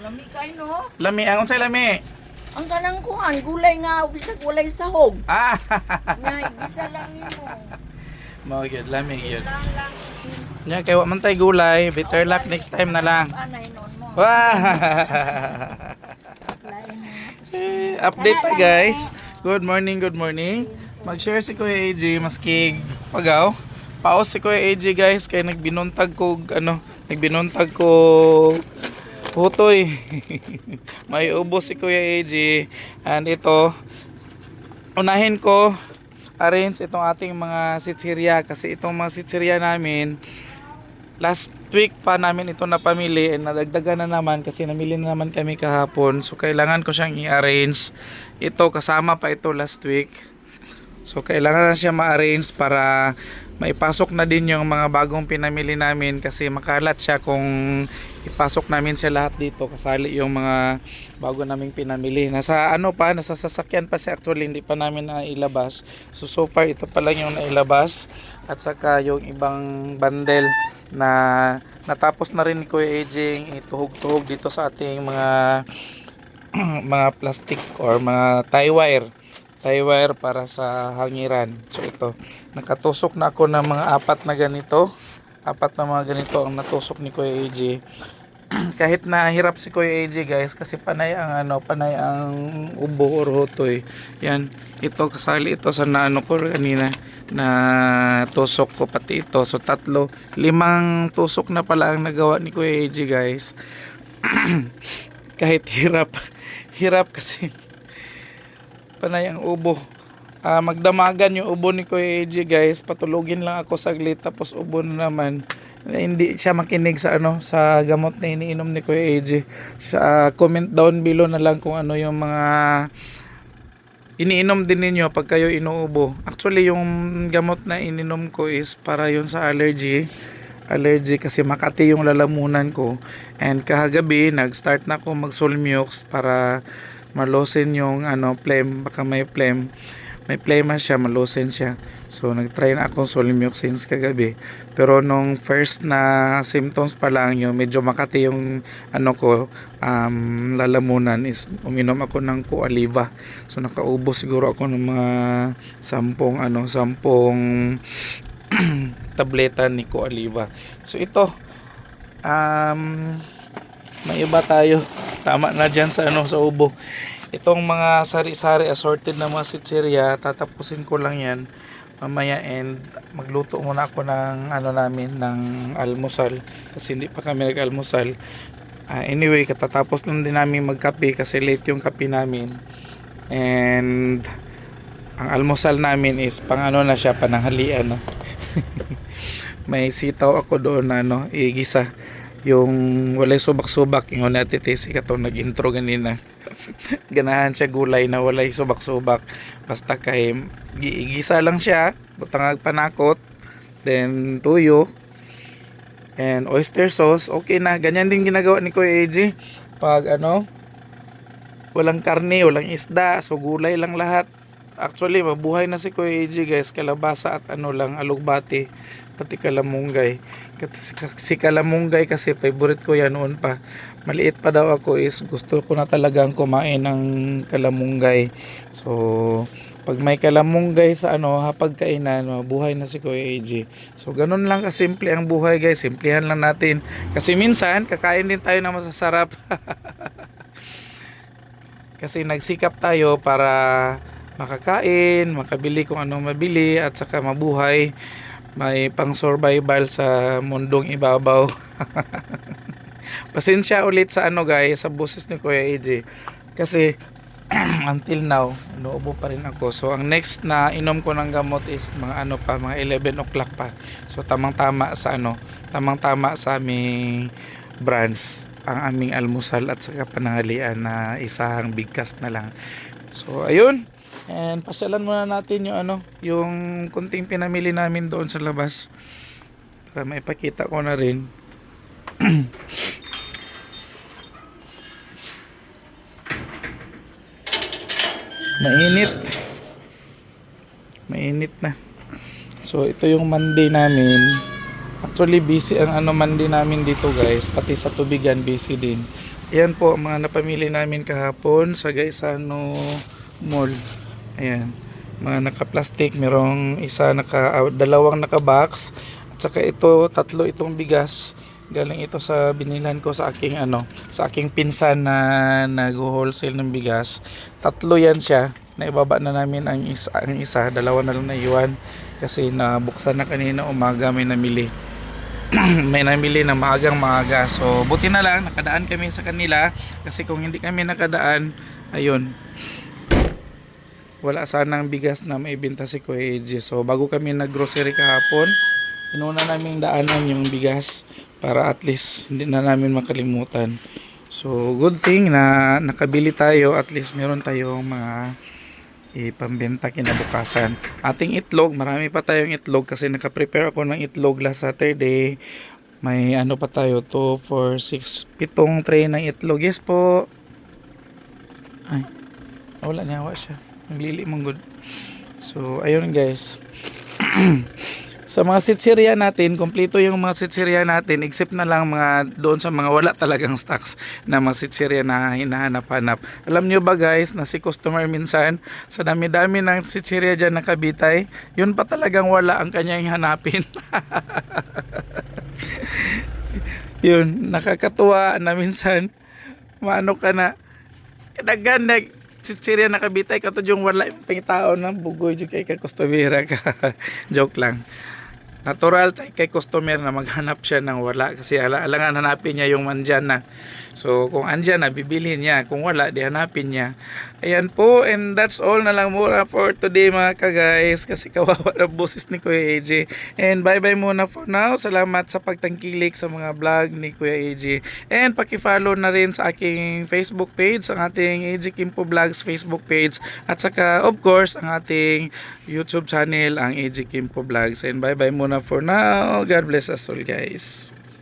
Lami kay no. Lami, ang unsay lami? Ang kanang kuan gulay nga bisag walay sahog. Ah, Nga bisa lang nimo. mao gyud lami gyud. Lang. Nya kay wa man tay gulay, better luck next time na lang. Anay non mo. Wah! Update ta guys. Good morning, good morning. Mag-share si Kuya AJ maskig pagaw. Paos si Kuya AJ guys kay nagbinuntag ko nagbinuntag ko putoy. May ubos si Kuya AJ and ito unahin ko arrange itong ating mga sitsirya kasi itong mga sitsirya namin last week pa namin ito napamili and nadagdagan na naman kasi namili na naman kami kahapon, so kailangan ko siyang i-arrange. Ito kasama pa ito last week, so kailangan na siya ma-arrange para maipasok na din yung mga bagong pinamili namin kasi makalat siya kung ipasok namin siya lahat dito, kasali yung mga bago naming pinamili. Nasa nasa sasakyan pa siya actually, hindi pa namin nailabas. So far ito pa lang yung nailabas at saka yung ibang bundle na natapos na rin ni Kuya AJ ituhog-tuhog dito sa ating mga mga plastic or mga tie wire para sa hangiran. So ito, nakatusok na ako ng mga apat na mga ganito ang natusok ni Kuya AJ. Kahit na hirap si Kuya AJ guys kasi panay ang ubo or hotoy. Yan, ito kasali ito sa ko kanina na tusok ko, pati ito. So 5 tusok na pala ang nagawa ni Kuya AJ guys. Kahit hirap kasi panay ang ubo. Magdamagan yung ubo ni Kuya AJ guys. Patulugin lang ako saglit tapos ubo na naman. Hindi siya makinig sa sa gamot na iniinom ni Kuya AJ. Comment down below na lang kung ano yung mga iniinom din ninyo pag kayo inuubo. Actually yung gamot na ininom ko is para yun sa allergy kasi Makati yung lalamunan ko, and kahagabi nag-start na ako mag-Solmux para malosen yung phlegm, baka may phlegma siya, malosen siya. So nag-try na akong Solmux since kagabi, pero nung first na symptoms pa lang yun, medyo Makati yung lalamunan, is uminom ako ng Coaliva. So nakaubo siguro ako ng mga 10 tableta ni Coaliva. So ito may iba tayo, tama na dyan sa sa ubo. Itong mga sari-sari assorted na mga sitsirya, tatapusin ko lang yan mamaya, and magluto muna ako ng namin ng almusal kasi hindi pa kami nag-almusal. Anyway, katatapos lang din namin magkape kasi late yung kape namin, and ang almusal namin is pang na siya, pananghalian may sitaw ako doon na igisa, yung walay subak-subak, yung natitisi ka to nag-intro ganina. Ganahan siya gulay na walay subak-subak, basta kay igisa lang siya, butang panakot, then tuyo and oyster sauce, okay na. Ganyan din ginagawa ni Kuya AJ pag walang karne, walang isda, so gulay lang lahat. Actually mabuhay na si Kuya AJ guys, kalabasa at lang alugbati, pati kalamunggay. Si kalamunggay kasi favorite ko yan noon pa. Maliit pa daw ako is gusto ko na talagang kumain ng kalamunggay. So pag may kalamunggay sa hapagkainan, mabuhay na si Kuya AJ. So ganun lang kasimple ang buhay guys, simplihan lang natin. Kasi minsan kakain din tayo ng masasarap. Kasi nagsikap tayo para makakain, makabili kung ano mabili, at saka mabuhay, may pang survival sa mundong ibabaw. Pasensya ulit sa guys, sa boses ni Kuya AJ kasi until now inuubo pa rin ako. So ang next na inom ko ng gamot is mga mga 11 o'clock pa. So tamang tama sa aming branch ang aming almusal at saka pananghalian na isang bigkas na lang. So ayun, and pasyalan muna natin yung kunting pinamili namin doon sa labas para maipakita ko na rin. Mainit na. So ito yung Monday namin. Actually, busy ang ano man din namin dito guys. Pati sa tubigan, busy din. Ayan po, ang mga napamili namin kahapon sa Gaisano Mall. Ayan. Mga naka-plastic. Merong isa, dalawang naka-box. At saka ito, tatlo itong bigas. Galing ito sa binilan ko sa aking sa aking pinsan na nag-wholesale ng bigas. Tatlo yan siya. Naibaba na namin ang isa, dalawa na lang na iwan kasi nabuksan na kanina umaga may namili. May namili na maagang-maaga. So buti na lang nakadaan kami sa kanila kasi kung hindi kami nakadaan, ayun. Wala sanang bigas na maibenta si Kuya AJ. So bago kami nag-grocery kahapon, inuna namin daanan yung bigas para at least hindi na namin makalimutan. So good thing na nakabili tayo, at least meron tayong mga ipambenta kinabukasan. Ating itlog, marami pa tayong itlog kasi nakaprepare ako ng itlog last Saturday. May ano pa tayo, 2, 4, 6, 7 tray ng itlog. Yes po. Ay, wala niya, wala siya. Naglili mong good. So, ayun guys. Sa mga sitsirya natin, kompleto yung mga sitsirya natin except na lang mga doon sa mga wala talagang stocks na mga sitsirya na hinahanap-hanap. Alam nyo ba guys na si customer minsan sa dami-dami ng sitsirya dyan nakabitay, yun pa talagang wala ang kanyang hanapin. Yun, nakakatuwa na minsan maano ka na kadagan na sitsirya nakabitay katod yung wala yung pangitao ng bugoy dyan kay customer ka. Joke lang. Natural tayo kay customer na maghanap siya ng wala kasi alangan hanapin niya yung mandyan na. So kung andyan na bibilhin niya, kung wala di hanapin niya. Ayan po, and that's all na lang muna for today mga ka-guys kasi kawawa na boses ni Kuya AJ. And bye bye muna for now. Salamat sa pagtangkilik sa mga vlog ni Kuya AJ. And paki-follow na rin sa aking Facebook page, ang ating AJ Kimpo Vlogs Facebook page, at saka of course ang ating YouTube channel, ang AJ Kimpo Vlogs. And bye bye muna for now. God bless us all guys.